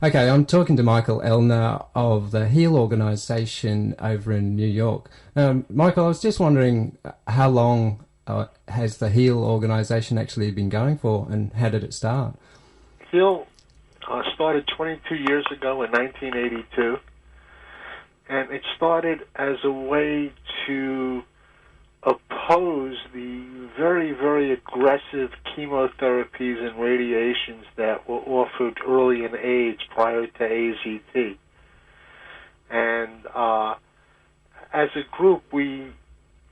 Okay, I'm talking to Michael Ellner of the HEAL organisation over in New York. Michael, I was just wondering how long has the HEAL organisation actually been going for, and how did it start? Heal started 22 years ago in 1982, and it started as a way to oppose the very, very aggressive chemotherapies and radiations that were offered early in AIDS prior to AZT. And as a group, we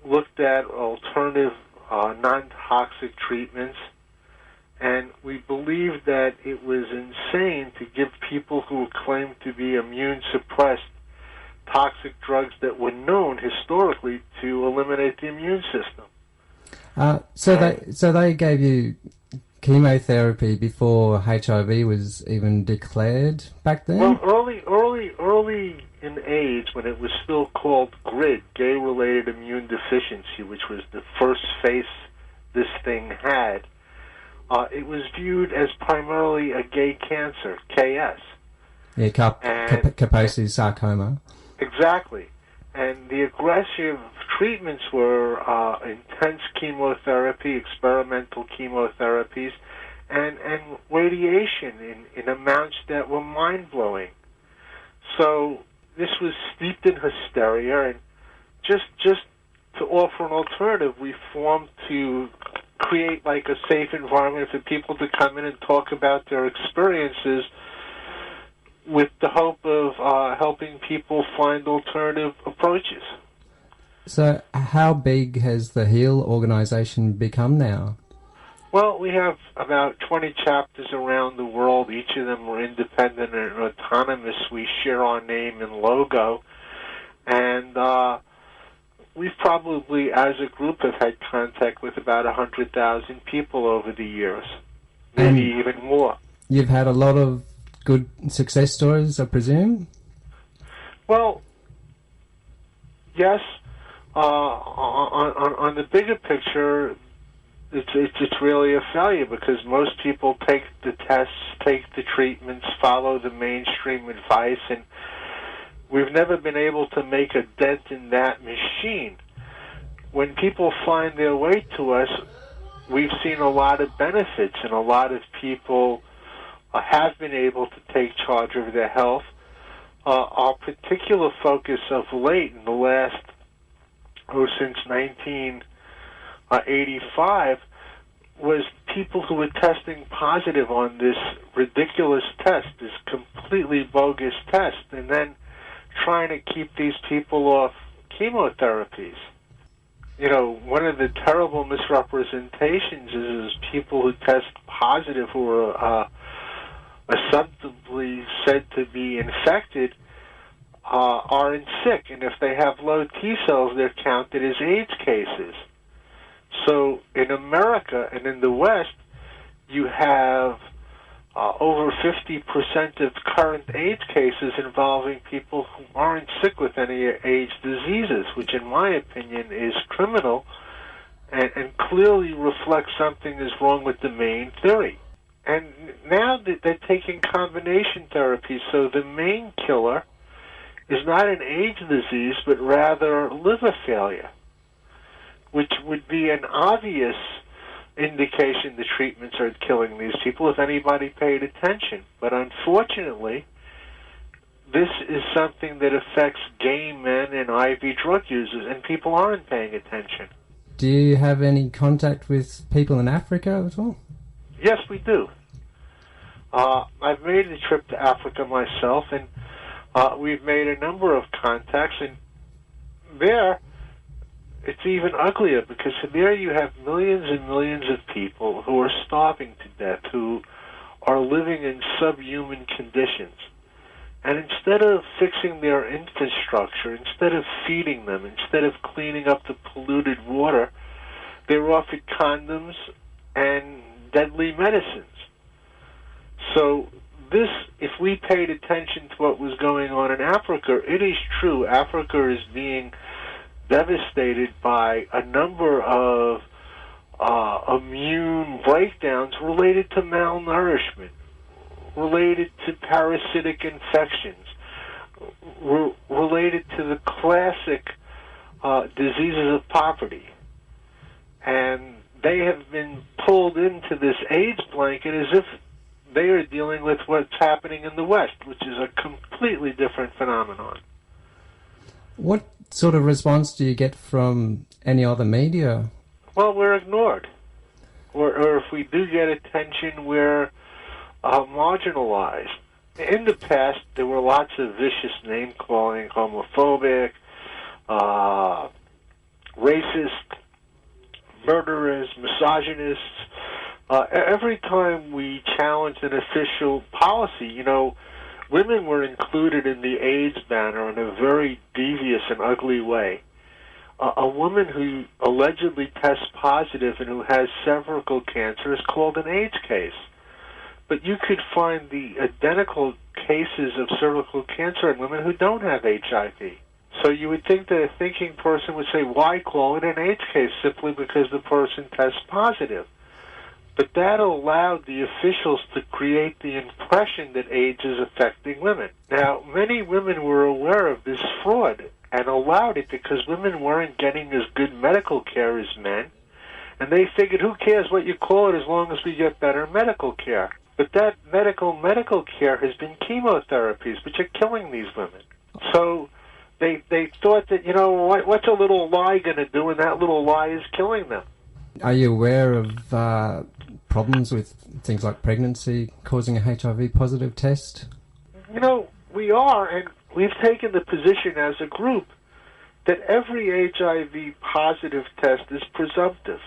looked at alternative non-toxic treatments, and we believed that it was insane to give people who claimed to be immune suppressed toxic drugs that were known historically to eliminate the immune system. So they gave you chemotherapy before HIV was even declared back Well, then? early in AIDS, when it was still called GRID, gay-related immune deficiency, which was the first face this thing had, it was viewed as primarily a gay cancer, KS. Yeah, And Kaposi's sarcoma. exactly. And the aggressive treatments were intense chemotherapy, experimental chemotherapies, and radiation in amounts that were mind-blowing. So this was steeped in hysteria, and just to offer an alternative, we formed to create like a safe environment for people to come in and talk about their experiences with the hope of helping people find alternative approaches. So how big has the HEAL organisation become now? Well, we have about 20 chapters around the world. Each of them are independent and autonomous. We share our name and logo. And we've probably, as a group, have had contact with about 100,000 people over the years, maybe And even more. you've had a lot of good success stories, I presume? Well, yes. On the bigger picture, it's really a failure because most people take the tests, take the treatments, follow the mainstream advice, and we've never been able to make a dent in that machine. When people find their way to us, we've seen a lot of benefits, and a lot of people have been able to take charge of their health. Our particular focus of late in the last, since 1985, was people who were testing positive on this ridiculous test, this completely bogus test, and then trying to keep these people off chemotherapies. You know, one of the terrible misrepresentations is people who test positive who are assumptively said to be infected aren't sick, and if they have low T cells, they're counted as AIDS cases. So in America and in the West, you have over 50% of current AIDS cases involving people who aren't sick with any AIDS diseases, which in my opinion is criminal and clearly reflects something is wrong with the main theory. And now that they're taking combination therapy, so the main killer is not an AIDS disease, but rather liver failure, which would be an obvious indication the treatments are killing these people if anybody paid attention. But unfortunately, this is something that affects gay men and IV drug users, and people aren't paying attention. Do you have any contact with people in Africa at all? Yes, we do. I've made the trip to Africa myself, and we've made a number of contacts, and there it's even uglier because there you have millions and millions of people who are starving to death, who are living in subhuman conditions. And instead of fixing their infrastructure, instead of feeding them, instead of cleaning up the polluted water, they're offered condoms and deadly medicines. So this, if we paid attention to what was going on in Africa, it is true, Africa is being devastated by a number of immune breakdowns related to malnourishment, related to parasitic infections, related to the classic diseases of poverty. And they have been pulled into this AIDS blanket as if they are dealing with what's happening in the West, which is a completely different phenomenon. What sort of response do you get from any other media? Well, we're ignored. Or if we do get attention, we're marginalized. In the past, there were lots of vicious name-calling, homophobic, racist, murderers, misogynists. Every time we challenged an official policy, women were included in the AIDS banner in a very devious and ugly way. A woman who allegedly tests positive and who has cervical cancer is called an AIDS case. But you could find the identical cases of cervical cancer in women who don't have HIV. So you would think that a thinking person would say, why call it an AIDS case simply because the person tests positive? But that allowed the officials to create the impression that AIDS is affecting women. Now, many women were aware of this fraud and allowed it because women weren't getting as good medical care as men, and they figured, who cares what you call it as long as we get better medical care? But that medical care has been chemotherapies, which are killing these women. So they thought that, what's a little lie going to do, and that little lie is killing them. Are you aware of problems with things like pregnancy causing a HIV-positive test? We are, and we've taken the position as a group that every HIV-positive test is presumptive.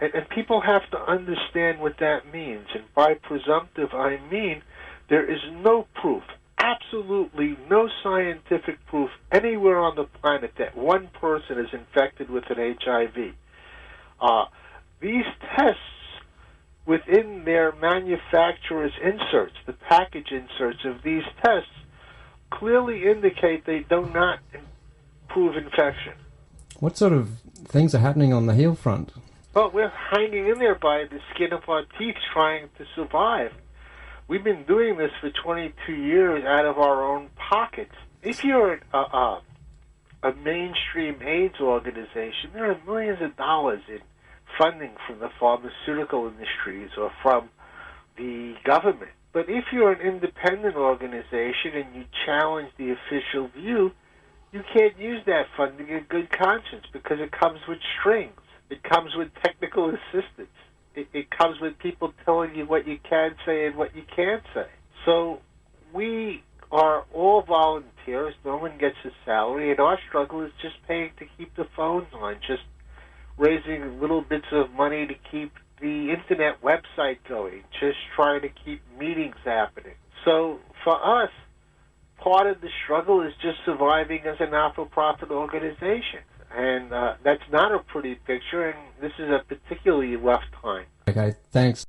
And people have to understand what that means. And by presumptive, I mean there is no proof, absolutely no scientific proof anywhere on the planet that one person is infected with an HIV. These tests within their manufacturer's inserts, the package inserts of these tests, clearly indicate they do not prove infection. What sort of things are happening on the heel front? Well, we're hanging in there by the skin of our teeth trying to survive. We've been doing this for 22 years out of our own pockets. If you're a mainstream AIDS organization, there are millions of dollars in funding from the pharmaceutical industries or from the government. But if you're an independent organization and you challenge the official view, you can't use that funding in good conscience because it comes with strings. It comes with technical assistance. It comes with people telling you what you can say and what you can't say. So we are all volunteers. No one gets a salary, and our struggle is just paying to keep the phones on, just raising little bits of money to keep the internet website going, just trying to keep meetings happening. So for us, part of the struggle is just surviving as a not-for-profit organization. And that's not a pretty picture, and this is a particularly rough time. Okay, thanks.